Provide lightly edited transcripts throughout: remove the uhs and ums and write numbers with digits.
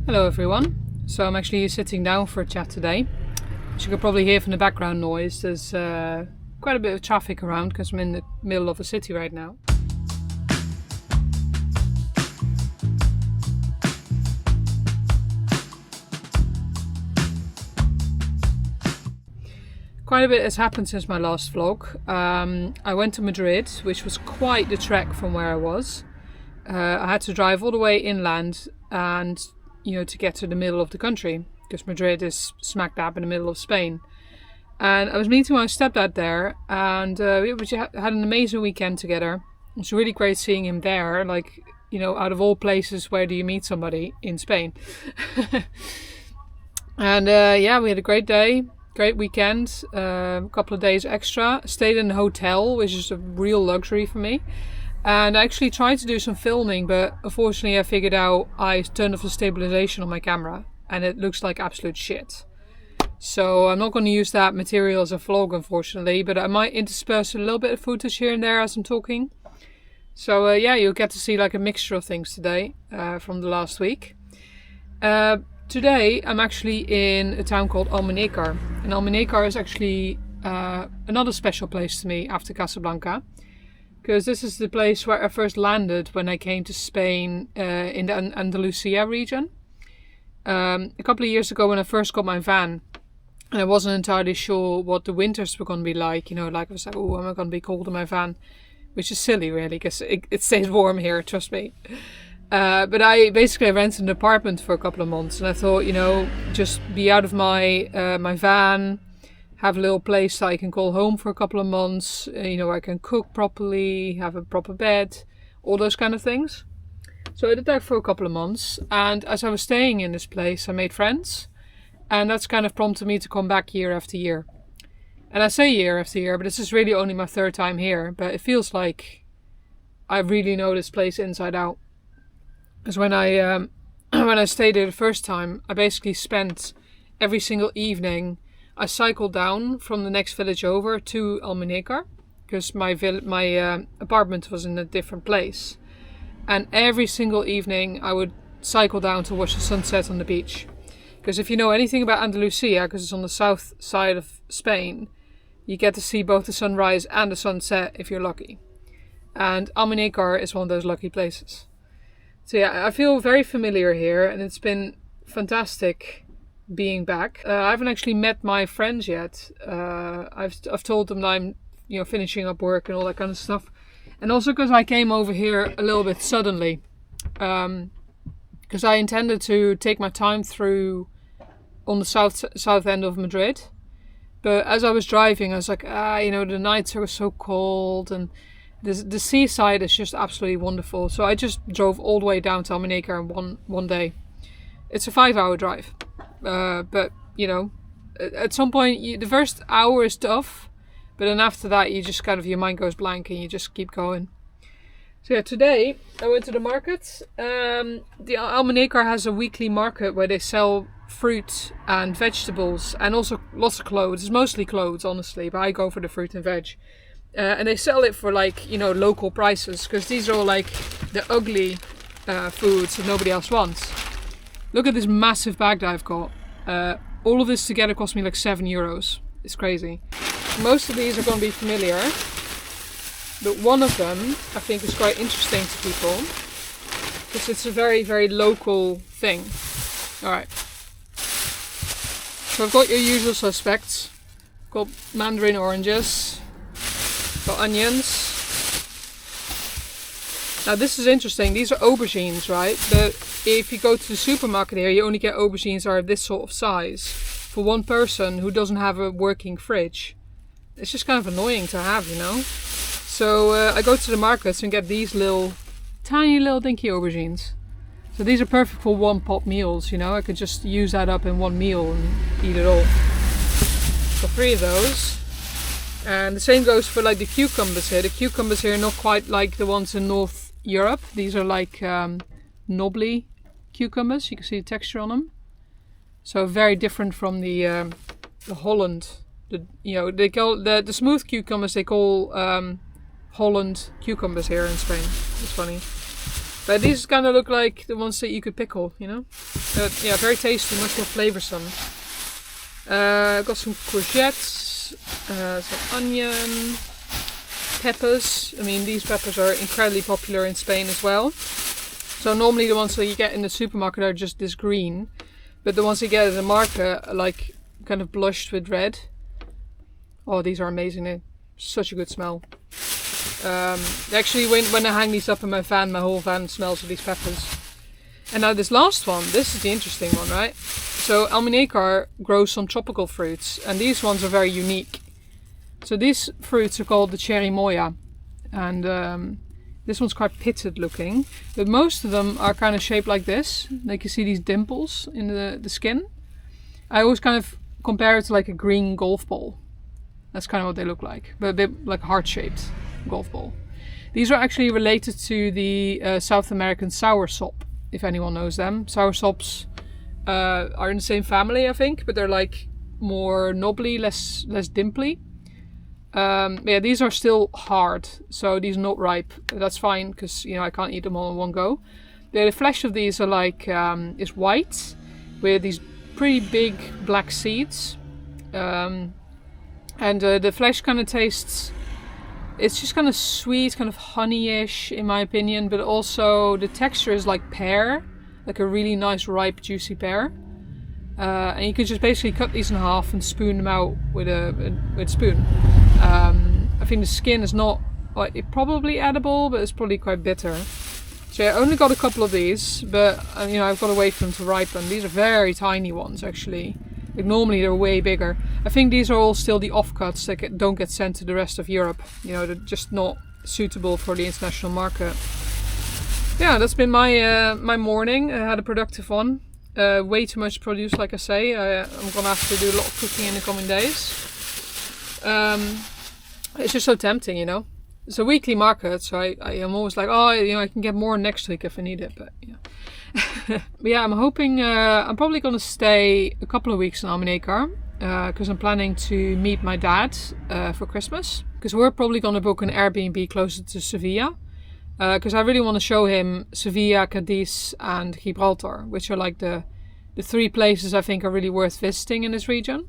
Hello everyone. So I'm actually sitting down for a chat today. As you can probably hear from the background noise, there's quite a bit of traffic around because I'm in the middle of a city right now. Quite a bit has happened since my last vlog. I went to Madrid, which was quite the trek from where I was. I had to drive all the way inland and to get to the middle of the country, because Madrid is smack dab in the middle of Spain. And I was meeting my stepdad there, and we had an amazing weekend together. It was really great seeing him there. Like, out of all places, where do you meet somebody in Spain? And we had a great day, great weekend, a couple of days extra. Stayed in a hotel, which is a real luxury for me. And I actually tried to do some filming, but unfortunately I figured out I turned off the stabilization on my camera and it looks like absolute shit. So I'm not going to use that material as a vlog, unfortunately, but I might intersperse a little bit of footage here and there as I'm talking. So you'll get to see like a mixture of things today from the last week. Today I'm actually in a town called Almuñécar. And Almuñécar is actually another special place to me after Casablanca. Because this is the place where I first landed when I came to Spain in the Andalusia region. A couple of years ago when I first got my van, and I wasn't entirely sure what the winters were going to be like. Like I was like, oh, am I going to be cold in my van? Which is silly, really, because it stays warm here, trust me. But I basically rented an apartment for a couple of months. And I thought, just be out of my van. Have a little place that I can call home for a couple of months. I can cook properly, have a proper bed, all those kind of things. So I did that for a couple of months. And as I was staying in this place, I made friends. And that's kind of prompted me to come back year after year. And I say year after year, but this is really only my third time here. But it feels like I really know this place inside out. Because when I stayed there the first time, I basically spent every single evening. I cycled down from the next village over to Almuñécar because my apartment was in a different place. And every single evening I would cycle down to watch the sunset on the beach. Because if you know anything about Andalusia, because it's on the south side of Spain, you get to see both the sunrise and the sunset if you're lucky. And Almuñécar is one of those lucky places. So yeah, I feel very familiar here and it's been fantastic being back. I haven't actually met my friends yet. I've told them that I'm finishing up work and all that kind of stuff, and also because I came over here a little bit suddenly, because I intended to take my time through on the south end of Madrid, but as I was driving I was like the nights are so cold and the seaside is just absolutely wonderful, so I just drove all the way down to Almuñécar in one day. It's a 5-hour drive. But at some point the first hour is tough, but then after that you just your mind goes blank and you just keep going. So yeah, today I went to the market. The Almuñécar has a weekly market where they sell fruit and vegetables and also lots of clothes. It's mostly clothes, honestly, but I go for the fruit and veg. And they sell it for local prices, because these are all the ugly foods that nobody else wants. Look at this massive bag that I've got. All of this together cost me €7. It's crazy. Most of these are going to be familiar, but one of them I think is quite interesting to people because it's a very, very local thing. Alright. So I've got your usual suspects. Got mandarin oranges. Got onions. Now this is interesting. These are aubergines, right? But if you go to the supermarket here, you only get aubergines that are this sort of size for one person who doesn't have a working fridge. It's just kind of annoying to have, So I go to the markets and get these tiny little dinky aubergines. So these are perfect for one pot meals, I could just use that up in one meal and eat it all. So 3 of those. And the same goes for the cucumbers here. The cucumbers here are not quite like the ones in North Europe. These are knobbly cucumbers. You can see the texture on them. So very different from the Holland. They call the smooth cucumbers. They call Holland cucumbers here in Spain. It's funny. But these kind of look like the ones that you could pickle, you know. Yeah, very tasty, much more flavoursome. Got some courgettes, some onion, peppers. I mean, these peppers are incredibly popular in Spain as well. So normally the ones that you get in the supermarket are just this green, but the ones you get at the market are like kind of blushed with red. Oh, these are amazing. They're such a good smell. Actually, when I hang these up in my van, my whole van smells of these peppers. And now this last one, this is the interesting one, right? So Almuñécar grows some tropical fruits, and these ones are very unique. So these fruits are called the cherimoya, and this one's quite pitted looking, but most of them are kind of shaped like this. Like you see these dimples in the skin. I always kind of compare it to like a green golf ball. That's kind of what they look like, but a bit like heart-shaped golf ball. These are actually related to the South American soursop, if anyone knows them. Soursops are in the same family, I think, but they're like more knobbly, less dimply. Yeah, these are still hard, so these are not ripe. That's fine, because you know I can't eat them all in one go. The flesh of these are like is white with these pretty big black seeds, and the flesh kind of tastes. It's just kind of sweet, kind of honey-ish in my opinion, but also the texture is like pear, like a really nice ripe juicy pear. And you can just basically cut these in half and spoon them out with a spoon. I think the skin is not like probably edible, but it's probably quite bitter. So yeah, I only got a couple of these, but you know I've got to wait for them to ripen. These are very tiny ones actually. Like normally they're way bigger. I think these are all still the offcuts that don't get sent to the rest of Europe. You know, they're just not suitable for the international market. Yeah, that's been my my morning. I had a productive one. Way too much produce, like I say. I'm gonna have to do a lot of cooking in the coming days. It's just so tempting, you know. It's a weekly market, so I am always like, oh, you know, I can get more next week if I need it. But yeah, but yeah, I'm hoping I'm probably gonna stay a couple of weeks in Almuñécar because I'm planning to meet my dad for Christmas. Because we're probably gonna book an Airbnb closer to Sevilla. Because I really want to show him Sevilla, Cadiz and Gibraltar, which are like the three places I think are really worth visiting in this region.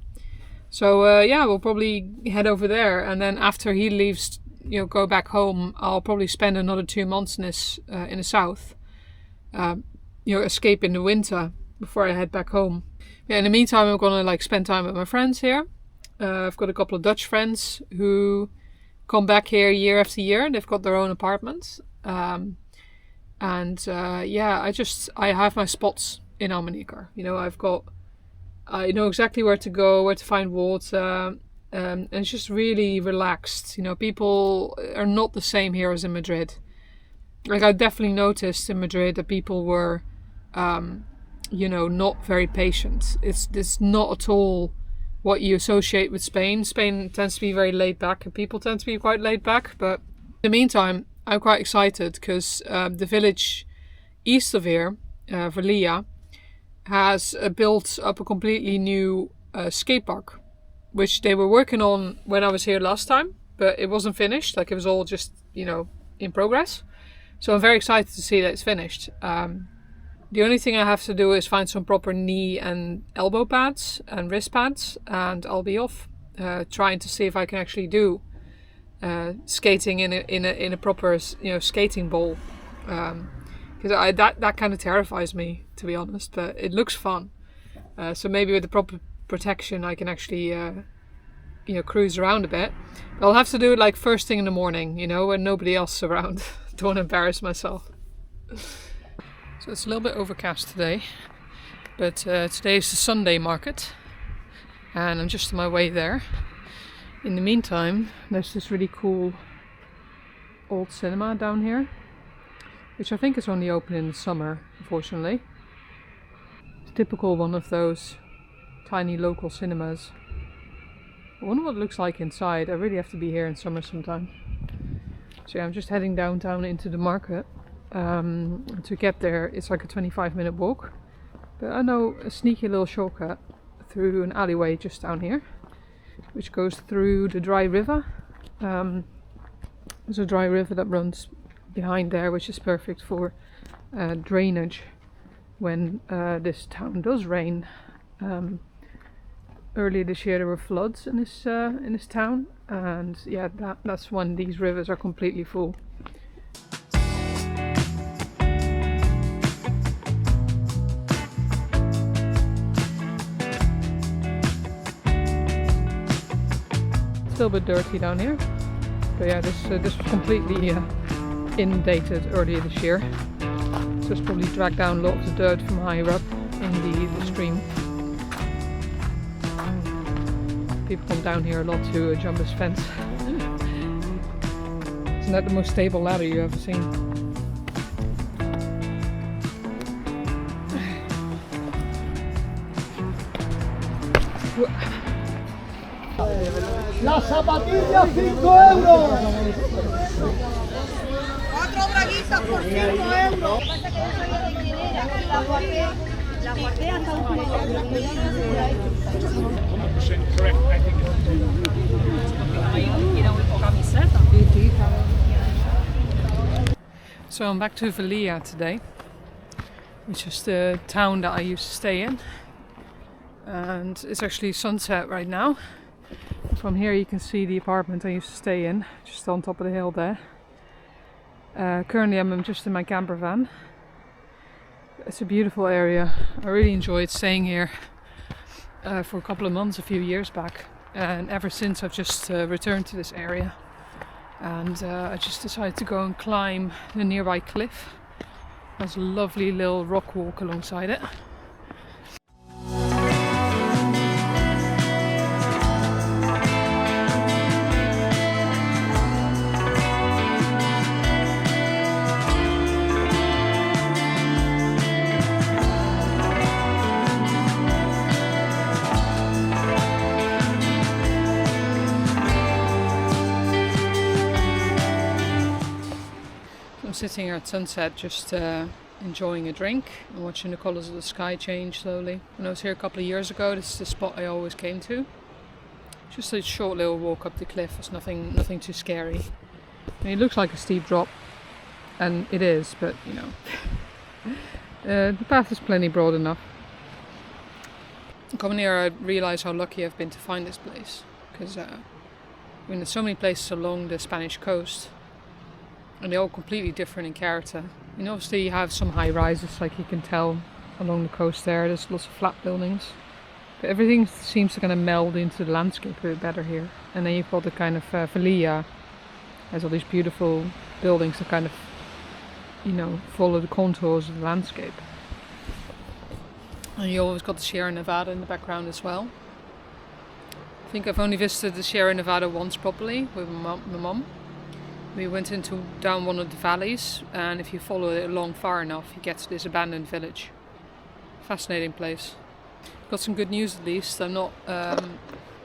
So yeah, we'll probably head over there, and then after he leaves, you know, go back home, I'll probably spend another 2 months in the south, you know, escape in the winter before I head back home. Yeah, in the meantime, I'm gonna like spend time with my friends here. I've got a couple of Dutch friends who come back here year after year. They've got their own apartments. Yeah, I have my spots in Almuñécar. You know, I know exactly where to go, where to find water, and it's just really relaxed. You know, people are not the same here as in Madrid. Like I definitely noticed in Madrid that people were, you know, not very patient. It's not at all what you associate with Spain. Spain tends to be very laid back, and people tend to be quite laid back. But in the meantime, I'm quite excited because the village east of here, Velilla, has built up a completely new skate park, which they were working on when I was here last time, but it wasn't finished. Like it was all just, you know, in progress. So I'm very excited to see that it's finished. The only thing I have to do is find some proper knee and elbow pads and wrist pads, and I'll be off trying to see if I can actually do skating in a proper, you know, skating bowl, because that kind of terrifies me, to be honest, but it looks fun. So maybe with the proper protection I can actually you know, cruise around a bit. But I'll have to do it like first thing in the morning, you know, when nobody else is around. Don't want to embarrass myself. So it's a little bit overcast today, but today is the Sunday market and I'm just on my way there. In the meantime, there's this really cool old cinema down here, which I think is only open in the summer, unfortunately. It's typical one of those tiny local cinemas. I wonder what it looks like inside. I really have to be here in summer sometime. So yeah, I'm just heading downtown into the market. To get there, it's like a 25-minute walk. But I know a sneaky little shortcut through an alleyway just down here, which goes through the dry river. There's a dry river that runs behind there, which is perfect for drainage when this town does rain. Earlier this year there were floods in this town, and yeah, that's when these rivers are completely full. Still a bit dirty down here, but yeah, this was completely inundated earlier this year. So it's probably dragged down a lot of the dirt from higher up in the stream. People come down here a lot to jump this fence. Isn't that the most stable ladder you've ever seen? La zapatilla 5 euros. 4 braguitas por 5 euros. La guardé hasta correct, I think. So I'm back to Velia today, which is the town that I used to stay in, and it's actually sunset right now. From here you can see the apartment I used to stay in, just on top of the hill there. Currently I'm just in my camper van. It's a beautiful area. I really enjoyed staying here for a couple of months a few years back, and ever since I've just returned to this area, and I just decided to go and climb the nearby cliff. There's a lovely little rock walk alongside it. I'm sitting here at sunset just enjoying a drink and watching the colours of the sky change slowly. When I was here a couple of years ago, this is the spot I always came to. Just a short little walk up the cliff. It's nothing too scary. I mean, it looks like a steep drop, and it is, but you know, the path is plenty broad enough. Coming here, I realise how lucky I've been to find this place, because I mean, there's so many places along the Spanish coast, and they're all completely different in character. You know, obviously you have some high rises, like you can tell along the coast there. There's lots of flat buildings, but everything seems to kind of meld into the landscape a bit better here. And then you've got the kind of Velia, has all these beautiful buildings that kind of, you know, follow the contours of the landscape. And you always got the Sierra Nevada in the background as well. I think I've only visited the Sierra Nevada once properly with my mum. We went down one of the valleys, and if you follow it along far enough, you get to this abandoned village. Fascinating place. Got some good news at least. I'm not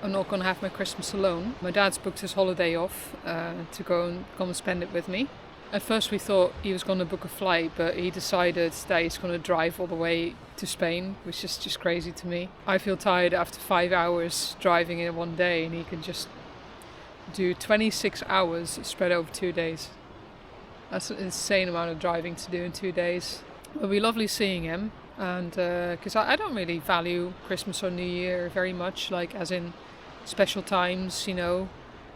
going to have my Christmas alone. My dad's booked his holiday off to come and spend it with me. At first we thought he was going to book a flight, but he decided that he's going to drive all the way to Spain, which is just crazy to me. I feel tired after 5 hours driving in one day, and he can just do 26 hours spread over 2 days. That's an insane amount of driving to do in 2 days. It'll be lovely seeing him, and because I don't really value Christmas or New Year very much, like as in special times, you know.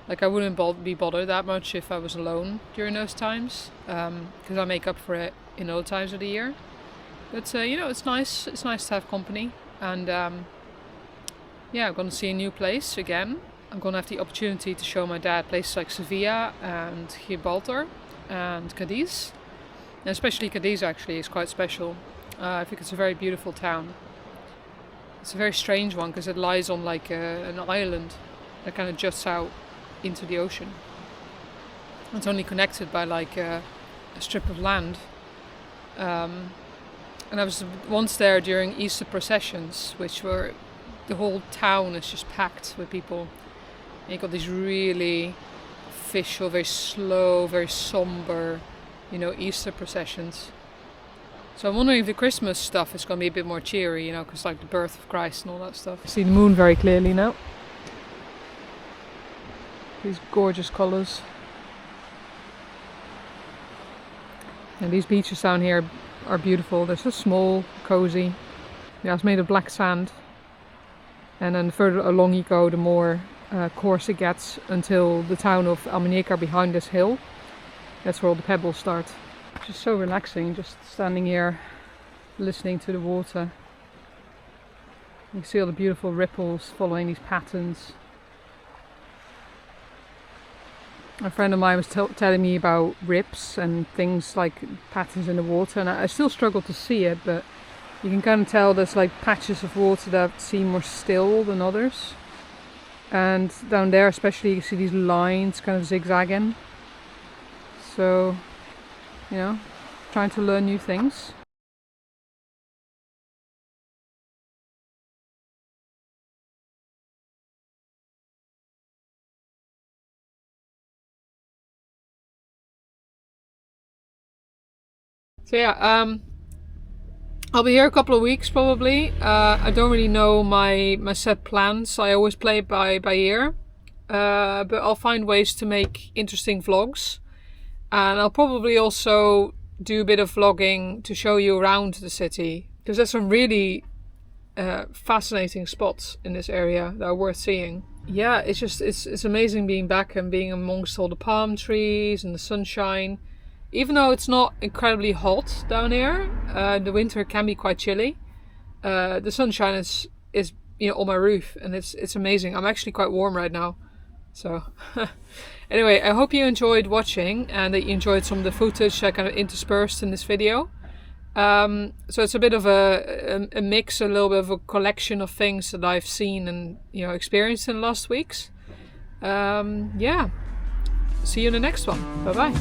Like I wouldn't be bothered that much if I was alone during those times, because I make up for it in other times of the year. But you know, it's nice to have company, and yeah, I'm going to see a new place again. I'm going to have the opportunity to show my dad places like Sevilla and Gibraltar and Cadiz. And especially Cadiz actually is quite special. I think it's a very beautiful town. It's a very strange one because it lies on like an island that kind of juts out into the ocean. It's only connected by like a strip of land. And I was once there during Easter processions, which were, the whole town is just packed with people. And you got these really official, very slow, very somber, you know, Easter processions. So I'm wondering if the Christmas stuff is going to be a bit more cheery, you know, because like the birth of Christ and all that stuff. I see the moon very clearly now. These gorgeous colours. And these beaches down here are beautiful. They're so small, cozy. Yeah, it's made of black sand. And then further along you go, the more coarse it gets, until the town of Almuñécar behind this hill. That's where all the pebbles start. It's just so relaxing, just standing here, listening to the water. You see all the beautiful ripples following these patterns. A friend of mine was telling me about rips and things like patterns in the water, and I still struggle to see it, but you can kind of tell there's like patches of water that seem more still than others. And down there especially you see these lines kind of zigzagging. So, you know, trying to learn new things. So yeah, I'll be here a couple of weeks probably. I don't really know my set plans. I always play it by ear. But I'll find ways to make interesting vlogs. And I'll probably also do a bit of vlogging to show you around the city. Because there's some really fascinating spots in this area that are worth seeing. Yeah, it's amazing being back and being amongst all the palm trees and the sunshine. Even though it's not incredibly hot down here, the winter can be quite chilly. The sunshine is on my roof, and it's amazing. I'm actually quite warm right now. So anyway, I hope you enjoyed watching and that you enjoyed some of the footage I kind of interspersed in this video. So it's a bit of a mix, a little bit of a collection of things that I've seen and experienced in the last weeks. Yeah, see you in the next one. Bye bye.